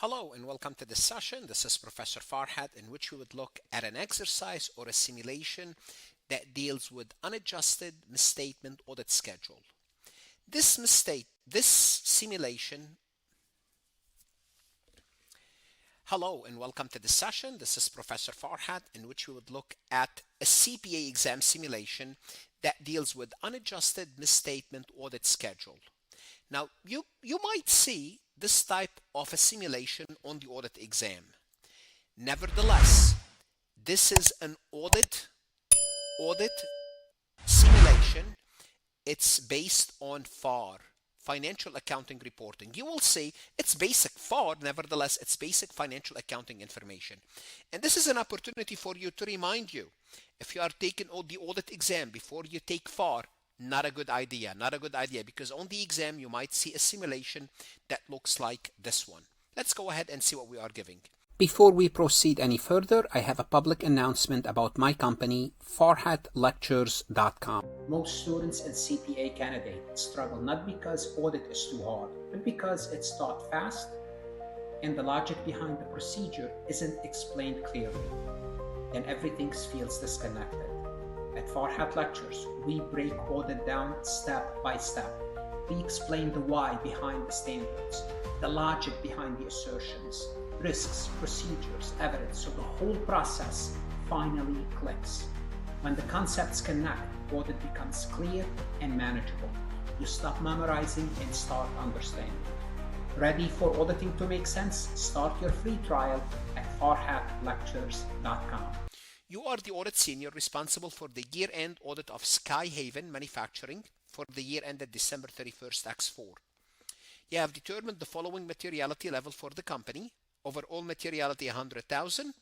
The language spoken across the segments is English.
Hello and welcome to this session. This is Professor Farhat, in which we would look at an exercise or a simulation that deals with unadjusted misstatement audit schedule. This simulation. Hello and welcome to this session. This is Professor Farhat, in which we would look at a CPA exam simulation that deals with unadjusted misstatement audit schedule. Now, you might see this type of a simulation on the audit exam. Nevertheless, this is an audit simulation. It's based on FAR, financial accounting reporting. You will see it's basic FAR, nevertheless, it's basic financial accounting information. And this is an opportunity for you to remind you, if you are taking the audit exam before you take FAR, not a good idea, because on the exam you might see a simulation that looks like this one. Let's go ahead and see what we are giving. Before we proceed any further, I have a public announcement about my company, farhatlectures.com. Most students and CPA candidates struggle not because audit is too hard, but because it's taught fast and the logic behind the procedure isn't explained clearly. Then everything feels disconnected. At Farhat Lectures, we break audit down step by step. We explain the why behind the standards, the logic behind the assertions, risks, procedures, evidence, so the whole process finally clicks. When the concepts connect, audit becomes clear and manageable. You stop memorizing and start understanding. Ready for auditing to make sense? Start your free trial at farhatlectures.com. You are the audit senior responsible for the year-end audit of Skyhaven Manufacturing for the year ended December 31st, X4. You have determined the following materiality level for the company: overall materiality 100,000,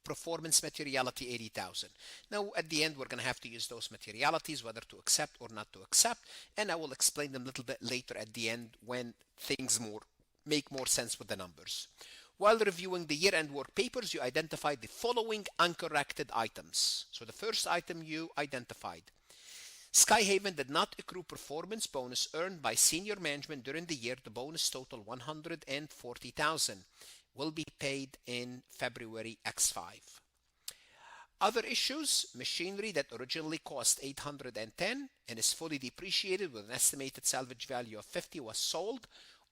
performance materiality 80,000. Now at the end we're going to have to use those materialities, whether to accept or not to accept, and I will explain them a little bit later at the end when things make more sense with the numbers. While reviewing the year-end work papers, you identified the following uncorrected items. So the first item you identified: Skyhaven did not accrue performance bonus earned by senior management during the year. The bonus total 140,000 will be paid in February X5. Other issues: machinery that originally cost 810 and is fully depreciated with an estimated salvage value of 50 was sold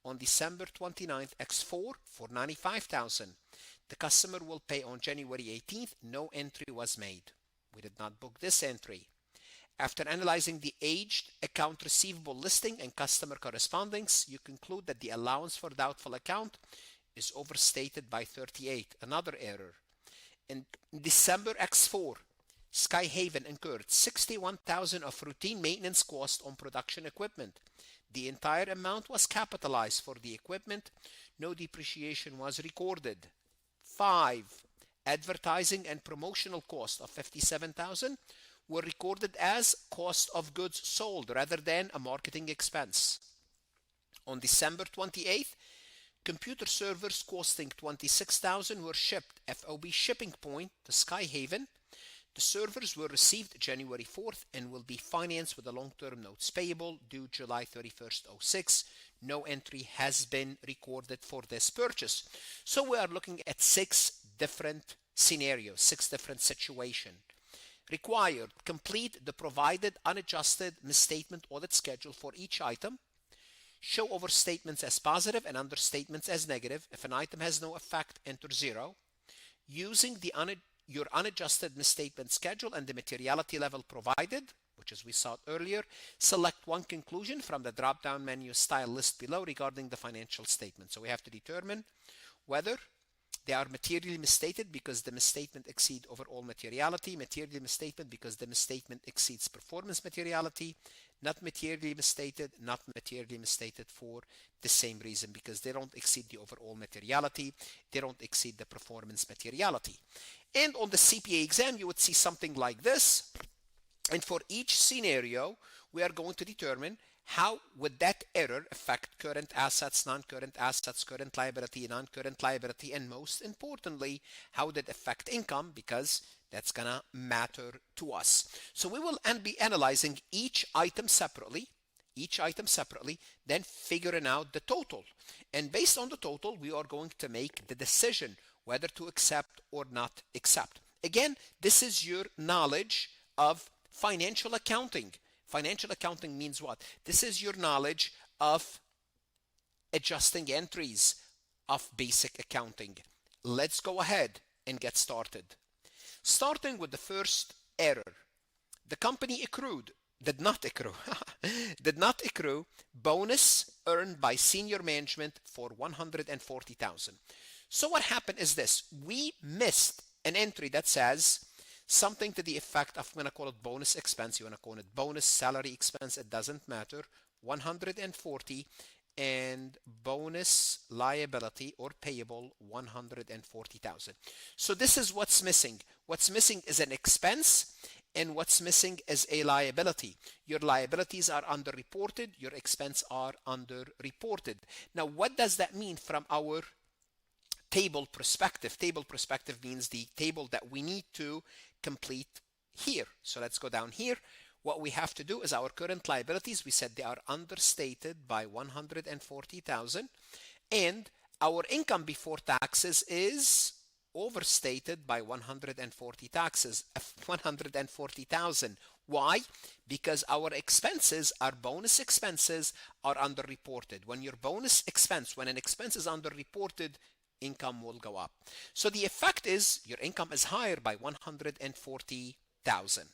on December 29th X4 for 95,000. The customer will pay on January 18th. No entry was made. We did not book this entry. After analyzing the aged account receivable listing and customer correspondence, you conclude that the allowance for doubtful account is overstated by 38. Another error. In December X4, Skyhaven incurred 61,000 of routine maintenance cost on production equipment. The entire amount was capitalized for the equipment. No depreciation was recorded. 5. Advertising and promotional cost of 57,000 were recorded as cost of goods sold rather than a marketing expense. On December 28th, computer servers costing 26,000 were shipped FOB shipping point to Skyhaven. The servers were received January 4th and will be financed with a long-term notes payable due July 31st, 06. No entry has been recorded for this purchase. So we are looking at 6 different scenarios, 6 different situations. Required: complete the provided unadjusted misstatement audit schedule for each item. Show overstatements as positive and understatements as negative. If an item has no effect, enter 0. Using your unadjusted misstatement schedule and the materiality level provided, which as we saw earlier, select one conclusion from the drop-down menu style list below regarding the financial statement. So we have to determine whether they are materially misstated because the misstatement exceeds overall materiality, materially misstated because the misstatement exceeds performance materiality, not materially misstated for the same reason, because they don't exceed the overall materiality, they don't exceed the performance materiality. And on the CPA exam, you would see something like this. And for each scenario, we are going to determine how would that error affect current assets, non-current assets, current liability, non-current liability, and most importantly, how did it affect income, because that's gonna matter to us. So we will be analyzing each item separately, each item separately, then figuring out the total. And based on the total, we are going to make the decision whether to accept or not accept. Again, this is your knowledge of financial accounting. Financial accounting means what? This is your knowledge of adjusting entries of basic accounting. Let's go ahead and get started. Starting with the first error. The company did not accrue bonus earned by senior management for $140,000. So what happened is this: we missed an entry that says something to the effect of, I'm going to call it bonus expense, you want to call it bonus salary expense, it doesn't matter, 140, and bonus liability or payable 140,000. So this is what's missing. What's missing is an expense, and what's missing is a liability. Your liabilities are underreported, your expense are underreported. Now, what does that mean from our table perspective? Table perspective means the table that we need to complete here. So let's go down here. What we have to do is our current liabilities, we said they are understated by 140,000, and our income before taxes is overstated by 140,000. Why? Because our expenses, our bonus expenses, are underreported. When your bonus expense, when an expense is underreported, income will go up. So the effect is your income is higher by 140,000.